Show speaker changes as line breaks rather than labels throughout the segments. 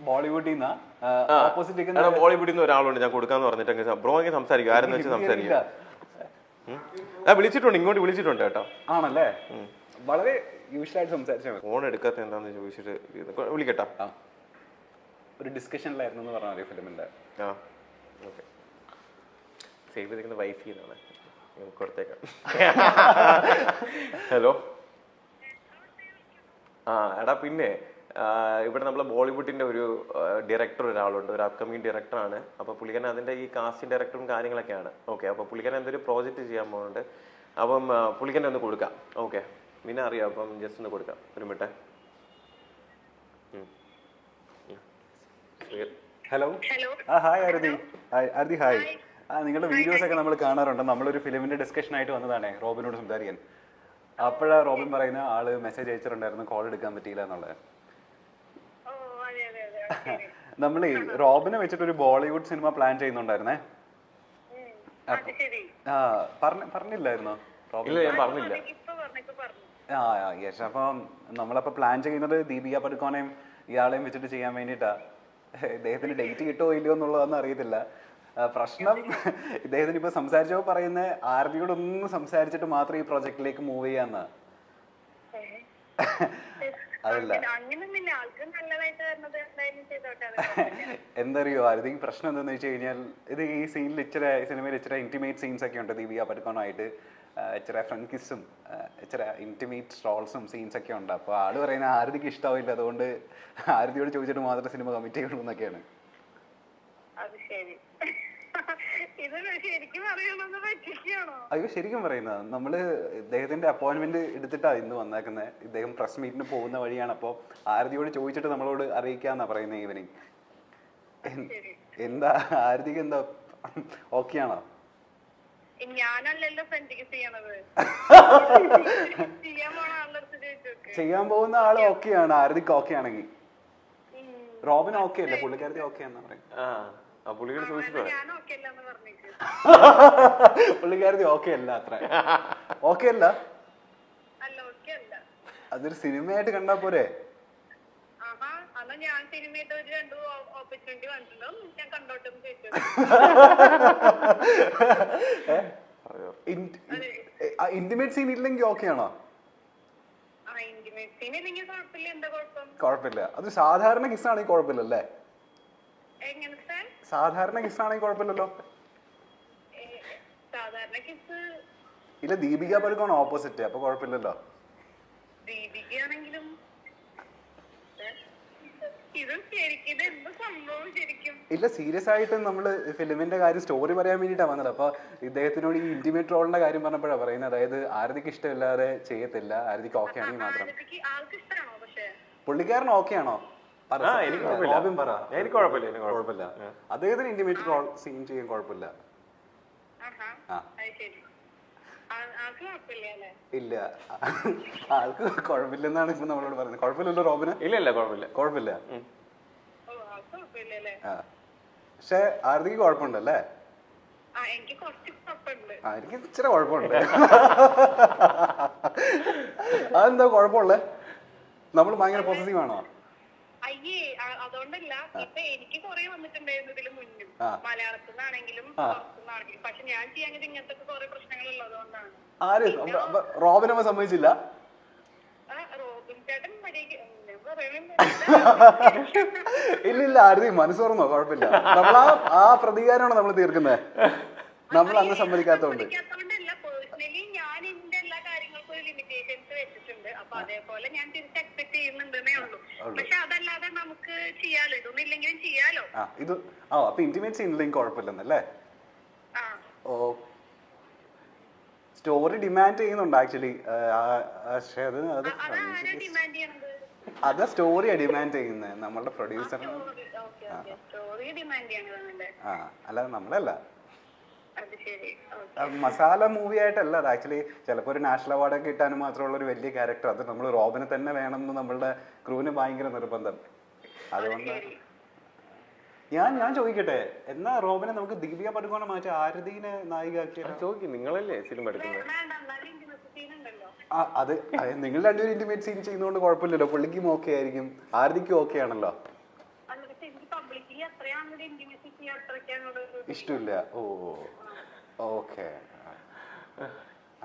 ബോളിവുഡിൽ നിന്ന് ഓപ്പോസിറ്റ്
ബോളിവുഡിൽ നിന്ന് ഒരാളുണ്ട് ഞാൻ കൊടുക്കാന്ന് പറഞ്ഞിട്ട് ബ്രോ എങ്ങനെ സംസാരിക്കും ആരെന്ന് വെച്ച് സംസാരിക്കുക. വിളിച്ചിട്ടുണ്ട്, ഇങ്ങോട്ട് വിളിച്ചിട്ടുണ്ട് കേട്ടോ.
ആണല്ലേ, വളരെ യൂഷ്വലായിട്ട് സംസാരിച്ചാൽ മതി.
ഫോൺ എടുക്കാത്ത എന്താന്ന് ചോദിച്ചിട്ട് വിളിക്കട്ടാ.
ഒരു ഡിസ്കഷനിലായിരുന്നു എന്ന് പറഞ്ഞാൽ ഫിലിമിന്റെ.
ആ ഓക്കെ, സേവ് ചെയ്തിരിക്കുന്ന വൈഫി എന്നാണ്, കൊടുത്തേക്കാം. ഹലോ. ആ എടാ, പിന്നെ ഇവിടെ നമ്മളെ ബോളിവുഡിന്റെ ഒരു ഡയറക്ടർ ഒരാളുണ്ട്, ഒരു അപ്കമിങ് ഡയറക്ടറാണ്. അപ്പോൾ പുള്ളിക്കാരൻ അതിന്റെ ഈ കാസ്റ്റിംഗ് ഡയറക്ടറും കാര്യങ്ങളൊക്കെയാണ്. ഓക്കെ, അപ്പോൾ പുള്ളിക്കാരൻ എന്തൊരു പ്രോജക്റ്റ് ചെയ്യാൻ പോകുന്നുണ്ട്. അപ്പം പുള്ളിക്കാരൻ ഒന്ന് കൊടുക്കാം. ഓക്കെ, പിന്നെ അറിയാം. അപ്പം ജസ്റ്റ് ഒന്ന് കൊടുക്കാം. ഒരു മിനിറ്റ്.
ഹലോ. ഹായ് ആരതി. ആരതി ഹായ്. നിങ്ങളുടെ വീഡിയോസ് ഒക്കെ നമ്മൾ കാണാറുണ്ട്. നമ്മളൊരു ഫിലിമിന്റെ ഡിസ്കഷൻ ആയിട്ട് വന്നതാണ് റോബിനോട് സംസാരിക്കാൻ. അപ്പോഴാണ് റോബിൻ പറയുന്ന ആള് മെസ്സേജ് അയച്ചിട്ടുണ്ടായിരുന്നു, കോൾ എടുക്കാൻ പറ്റിയില്ല എന്നുള്ളത്. നമ്മൾ റോബിനെ വെച്ചിട്ട് ഒരു ബോളിവുഡ് സിനിമ പ്ലാൻ ചെയ്യുന്നുണ്ടായിരുന്നേ. പറഞ്ഞില്ലായിരുന്നോ റോബിൻ? യെസ്. അപ്പം നമ്മളപ്പോ പ്ലാൻ ചെയ്യുന്നത് ദീപിക പടുക്കോനെയും ഇയാളെയും വെച്ചിട്ട് ചെയ്യാൻ വേണ്ടിയിട്ടാ. ഇദ്ദേഹത്തിന് ഡേറ്റ് കിട്ടുമോ ഇല്ലയോ എന്നുള്ളതൊന്നും അറിയത്തില്ല. പ്രശ്നം ഇദ്ദേഹത്തിന് ഇപ്പൊ സംസാരിച്ചപ്പോ പറയുന്ന ആരതിയോടൊന്നും സംസാരിച്ചിട്ട് മാത്രം ഈ പ്രൊജക്റ്റിലേക്ക് മൂവ് ചെയ്യാന്നാ. അതല്ല, എന്തറിയോ ആരതി, പ്രശ്നം എന്താന്ന് വെച്ച് കഴിഞ്ഞാൽ ഇത് ഈ സീനിൽ സിനിമയിൽ ഇച്ചിരി ഇന്റിമേറ്റ് സീൻസ് ഒക്കെ ഉണ്ട്. ദീപിക പടുക്കോണായിട്ട് ഇച്ചിരി ഫ്രണ്ട് കിസ്സും ഇച്ചിരി ഇന്റിമേറ്റ് സ്ട്രോൾസും സീൻസ് ഒക്കെ ഉണ്ട്. അപ്പോൾ ആള് പറയുന്ന ആരതിക്ക് ഇഷ്ടാവില്ല, അതുകൊണ്ട് ആരതിയോട് ചോദിച്ചിട്ട് മാത്രം സിനിമ കമ്മിറ്റ് ചെയ്യണു എന്നൊക്കെയാണ്. അയ്യോ, ശരിക്കും പറയുന്നത്. നമ്മള് ഇദ്ദേഹത്തിന്റെ അപ്പോയിന്റ്മെന്റ് എടുത്തിട്ടാണ് ഇന്ന് വന്നേക്കുന്നത്. ഇദ്ദേഹം പ്രസ് മീറ്റിന് പോകുന്ന വഴിയാണ്. അപ്പോൾ ആരതിയോട് ചോദിച്ചിട്ട് നമ്മളോട് അറിയിക്കാന്നാ പറയുന്നത് ഈവനിങ്. എന്താ ആരതിക്ക് എന്താ ഓക്കെ ആണോ? ചെയ്യാൻ പോകുന്ന ആള് ഓക്കെയാണ്. ആരതിക്ക് ഓക്കെ ആണെങ്കിൽ റോബിൻ ഓക്കെ അല്ലേ? പുള്ളിക്കാരത്തി ഓക്കെ എന്നാ പറയുന്നത്. പുള്ളിക്കാരത്തി ഓക്കെ അല്ല, അത്ര ഓക്കെ അല്ല. അതൊരു സിനിമയായിട്ട് കണ്ടാ പോരെ? ഇന്റിമേറ്റ് സീൻ ഇല്ലെങ്കിൽ ഓക്കെ ആണോ? കുഴപ്പമില്ല. അത് സാധാരണ കിസ്സാണെങ്കിൽ കുഴപ്പമില്ലല്ലേ? സാധാരണ കിസ്സാണെങ്കിൽ കുഴപ്പമില്ലല്ലോ. ഇല്ല, ദീപിക പടുക്കോണ് ഓപ്പോസിറ്റ്, അപ്പൊ കുഴപ്പമില്ലല്ലോ. ഇല്ല, സീരിയസ് ആയിട്ട് നമ്മള് ഫിലിമിന്റെ കാര്യം സ്റ്റോറി പറയാൻ വേണ്ടിട്ടാ വന്നത്. അപ്പൊ ഇദ്ദേഹത്തിനോട് ഈ ഇന്റിമേറ്റ് റോളിന്റെ കാര്യം പറഞ്ഞപ്പോഴാ പറയുന്നത്. അതായത് ആരതിക്ക് ഇഷ്ടമില്ലാതെ ചെയ്യത്തില്ല, ആരതിക്ക് ഓക്കെ ആണെങ്കിൽ മാത്രം. പുള്ളിക്കാരൻ ഓക്കെ ആണോ? റോബിൻ പറ.
എനിക്ക് കുഴപ്പമില്ല.
അദ്ദേഹത്തിന് ഇന്റിമേറ്റ് റോൾ സീൻ ചെയ്യാൻ കുഴപ്പമില്ല. ഇല്ല, ആൾക്ക് കുഴപ്പമില്ലെന്നാണ് ഇപ്പൊ നമ്മളോട് പറയുന്നത്. കുഴപ്പമില്ലല്ലോ റോബിന്?
ഇല്ല,
കുഴപ്പമില്ല. പക്ഷെ ആരതിക്ക് കുഴപ്പമുണ്ടല്ലേ? എനിക്ക് ഇച്ചിരി കുഴപ്പമുണ്ട്. അതെന്താ കുഴപ്പമുള്ളേ? നമ്മൾ ഭയങ്കര പോസസീവ് ആണോ?
അയ്യേ, അതുകൊണ്ടല്ല. ഇപ്പൊ എനിക്ക് കുറെ വന്നിട്ടുണ്ടായിരുന്നു ഇതില് മുന്നും, മലയാളത്തിലാണെങ്കിലും പക്ഷെ ഞാൻ ചെയ്യാൻ ഇങ്ങനത്തെ കുറെ പ്രശ്നങ്ങൾ ഉള്ളതുകൊണ്ടാണ്.
ആര്? റോബിനമ്മ സമ്മതിച്ചില്ല?
റോബിൻ ചേട്ടൻ
ഇല്ല, ആരതി മനസ്സ് തുറന്നോ? കുഴപ്പമില്ല. നമ്മൾ ആ പ്രതികാരമാണ് നമ്മൾ തീർക്കുന്നത്. നമ്മൾ അന്ന് സമ്മതിക്കാത്തോണ്ട്.
പേഴ്സണലി ഞാൻ എന്റെ എല്ലാ കാര്യങ്ങൾക്കും ഒരു ലിമിറ്റേഷൻസ് വെച്ചിട്ടുണ്ട്. അപ്പൊ അതേപോലെ ഞാൻ തിരിച്ച് എക്സ്പെക്ട് ചെയ്യുന്നുണ്ടെന്നേ ഉള്ളൂ. പക്ഷെ അതല്ലാതെ നമുക്ക് ചെയ്യാലോ, ഇതൊന്നും ഇല്ലെങ്കിലും ചെയ്യാലോ.
ഇത് അപ്പൊ ഇന്റിമേറ്റ് സീനില്ലെങ്കിൽ കുഴപ്പമില്ലെന്നല്ലേ? ഓ, സ്റ്റോറി ഡിമാൻഡ് ചെയ്യുന്നുണ്ട് ആക്ച്വലി. അത് സ്റ്റോറിയാ ഡിമാൻഡ് ചെയ്യുന്നത്, നമ്മളുടെ പ്രൊഡ്യൂസർ. അല്ലാതെ നമ്മളല്ല. മസാല മൂവി ആയിട്ടല്ല അത്. ആക്ച്വലി ചിലപ്പോൾ ഒരു നാഷണൽ അവാർഡൊക്കെ കിട്ടാനും മാത്രമുള്ള ഒരു വലിയ ക്യാരക്ടർ. അത് നമ്മൾ റോബിനെ തന്നെ വേണമെന്ന് നമ്മളുടെ ക്രൂവിന് ഭയങ്കര നിർബന്ധം. അതുകൊണ്ട് ഞാൻ ചോദിക്കട്ടെ, എന്നാ റോബിനെ നമുക്ക് ദീപിക പടുക്കോനെ മാറ്റി ആരതിനെ നായികയാക്കിയാലോ?
ചോദിക്കും, നിങ്ങളല്ലേ സിനിമ എടുക്കുന്നത്.
അത് നിങ്ങൾ രണ്ടുപേരും ഇന്റിമേറ്റ് സീൻ ചെയ്യുന്നതുകൊണ്ട് കുഴപ്പമില്ലല്ലോ. പുള്ളിക്കും ഓക്കെ ആയിരിക്കും, ആരതിക്കും ഓക്കെ ആണല്ലോ.
പബ്ലിക്കലി അത്രയും അങ്ങോട്ട് ഇന്റിമേറ്റ് ചെയ്യാൻ അത്രയ്ക്ക് അങ്ങോട്ട്
ഇഷ്ടമില്ല. ഓ ഓക്കെ,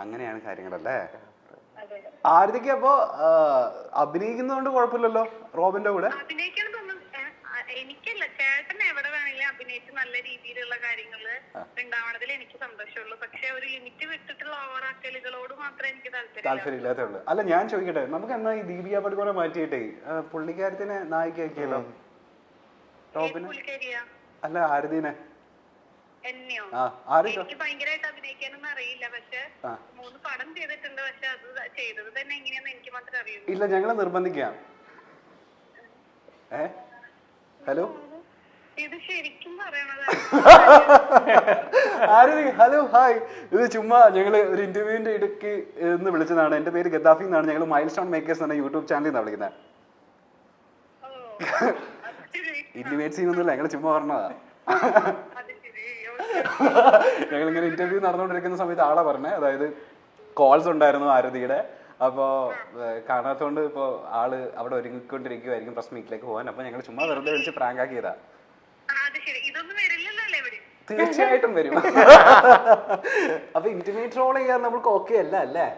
അങ്ങനെയാണ് കാര്യങ്ങളല്ലേ.
അതെ.
ആരതിക്ക് അപ്പോ അഭിനയിക്കുന്നതുകൊണ്ട് കുഴപ്പമില്ലല്ലോ റോബിന്റെ കൂടെ?
അഭിനയിക്കാൻ തോന്നുന്നു എനിക്കല്ല, ചേട്ടൻ എവിടെ വേണമെങ്കിലും അഭിനയിച്ച് നല്ല രീതിയിലുള്ള കാര്യങ്ങള് ഉണ്ടാവണതിൽ എനിക്ക് സന്തോഷമുള്ളൂ. പക്ഷെ ഒരു ലിമിറ്റ് വിട്ടിട്ടുള്ള ഓവറാക്കലുകളോട് മാത്രമേ എനിക്ക്
താല്പര്യമില്ലാത്തേ ഉള്ളൂ. അല്ല ഞാൻ ചോദിക്കട്ടെ, നമുക്ക് എന്നാ ഈ ദീപിക പടുകോനെ മാറ്റിയിട്ടേ പുള്ളിക്കാരത്തിനെ നായികയാക്കിയല്ലോ റോബിന്? അല്ല ആരതിനെ.
എന്നെയോ? എനിക്ക് ഭയങ്കരമായിട്ട് അഭിനയിക്കാനൊന്നും അറിയില്ല. പക്ഷെ 3 പടം ചെയ്തിട്ടുണ്ട്. പക്ഷെ അത് ചെയ്തത് തന്നെ എങ്ങനെയാന്ന് എനിക്ക് മാത്രമേ അറിയൂ.
ഇല്ല, ഞങ്ങളെ നിർബന്ധിക്കാം. ഹലോ,
ഇത് ശരിക്കും പറയണത്
ആരതി? Hello, hi. ഇത് ചുമ്മാ ഞങ്ങള് ഒരു ഇന്റർവ്യൂവിന്റെ ഇടയ്ക്ക് എന്ന് വിളിച്ചതാണ്. എന്റെ പേര് ഗദ്ദാഫി എന്നാണ്. ഞങ്ങൾ മൈൽ സ്റ്റോൺ മേക്കേഴ്സ് എന്ന യൂട്യൂബ് ചാനലിൽ നിന്നാണ് വിളിക്കുന്നത്. ഇന്റിമേറ്റ് സീനൊന്നുമില്ല, ഞങ്ങൾ ചുമ്മാ പറഞ്ഞതാ. ഞങ്ങളിങ്ങനെ ഇന്റർവ്യൂ നടന്നുകൊണ്ടിരിക്കുന്ന സമയത്ത് ആളെ പറഞ്ഞേ, അതായത് കോൾസ് ഉണ്ടായിരുന്നു ആരതിയുടെ. അപ്പോ കാണാത്തോണ്ട് ഇപ്പോ ആള് അവിടെ ഒരുങ്ങിക്കൊണ്ടിരിക്കുവായിരിക്കും പ്രസ് മീറ്റിലേക്ക് പോകാൻ. അപ്പൊ ഞങ്ങൾ ചുമ്മാ വെറുതെ വിളിച്ച് പ്രാങ്ക് ആക്കിയതാ. തീർച്ചയായിട്ടും വരും. അപ്പൊ ഇന്റിമേറ്റ് റോൾ ചെയ്യാൻ നമ്മൾക്ക് ഓക്കെ അല്ല അല്ലേ?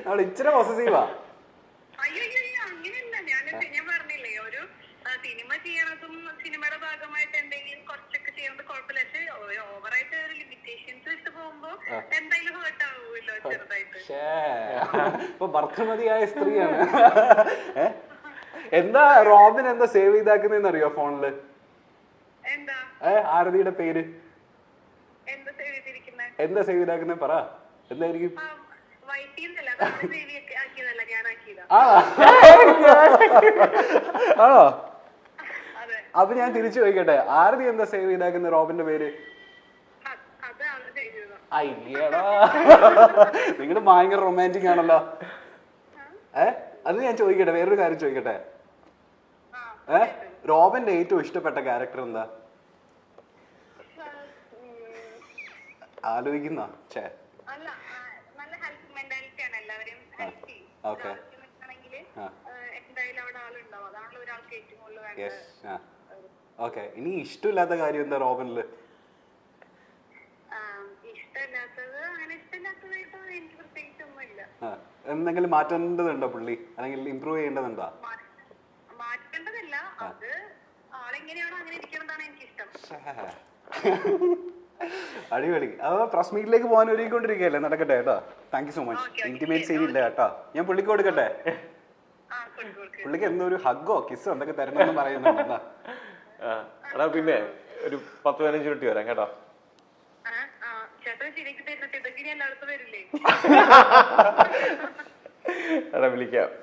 നമ്മൾ ഇച്ചിരി പോസസീവാ.
ഞാൻ പറഞ്ഞില്ലേ, ഒരു സിനിമ ചെയ്യണതും സിനിമയുടെ ഭാഗമായിട്ട് എന്തെങ്കിലും കുറച്ചൊക്കെ ചെയ്യുന്നത് കുഴപ്പമില്ല. പക്ഷെ ഓവറായിട്ട് ഒരു ലിമിറ്റേഷൻസ് ഇട്ട് പോകുമ്പോ എന്തായാലും ഹേർട്ട് ആവുമല്ലോ ചെറുതായിട്ട്.
ഇപ്പൊ ഭർത്തൃമതിയായ സ്ത്രീയാണ്. എന്താ റോബിൻ എന്താ സേവ് ചെയ്താക്കുന്നതെന്ന് അറിയോ ഫോണില്?
എന്താ
ആരതിയുടെ പേര്
എന്താ സേവ് ചെയ്തിരിക്കുന്നത്?
എന്താ സേവ് ചെയ്താക്കുന്നത് പറ, എന്തായിരിക്കും? ആണോ? അപ്പൊ ഞാൻ തിരിച്ചു ചോദിക്കട്ടെ, ആരതി എന്താ സേവ് ചെയ്താക്കുന്ന റോബിന്റെ പേര്? അയ്യടാ, നിങ്ങള് ഭയങ്കര റൊമാൻറ്റിക് ആണല്ലോ. അത് ഞാൻ ചോദിക്കട്ടെ, വേറൊരു കാര്യം ചോദിക്കട്ടെ. റോബിന്റെ ഏറ്റവും ഇഷ്ടപ്പെട്ട ക്യാരക്ടർ എന്താ? ആലോചിക്കുന്ന ഓക്കെ. ഇനി ഇഷ്ടമില്ലാത്ത കാര്യം എന്താ റോബിനില്? എന്തെങ്കിലും മാറ്റേണ്ടതുണ്ടോ പുള്ളി, അല്ലെങ്കിൽ ഇമ്പ്രൂവ് ചെയ്യേണ്ടതുണ്ടോ?
മാറ്റേണ്ടതല്ല, അത് ആളെങ്ങനെയാണോ അങ്ങനെ ഇരിക്കണതാണ് എനിക്കിഷ്ടം.
അടിപൊളി. അപ്പൊ പ്രസ് മീറ്റിലേക്ക് പോകാൻ ഒരുങ്ങിക്കൊണ്ടിരിക്കുകയല്ലേ? നടക്കട്ടെ കേട്ടോ. Thank you so much. Intimate scene ഇല്ല കേട്ടോ. ഞാൻ പുള്ളിക്ക് കൊടുക്കട്ടെ? പുള്ളിക്ക് എന്തോ ഒരു ഹഗ്ഗോ കിസ്സോ എന്തൊക്കെ തരണമെന്ന് പറയുന്നുണ്ടോ?
പിന്നെ ഒരു 10-15 മിനിറ്റ് വരാം കേട്ടോ. വിളിക്കാം.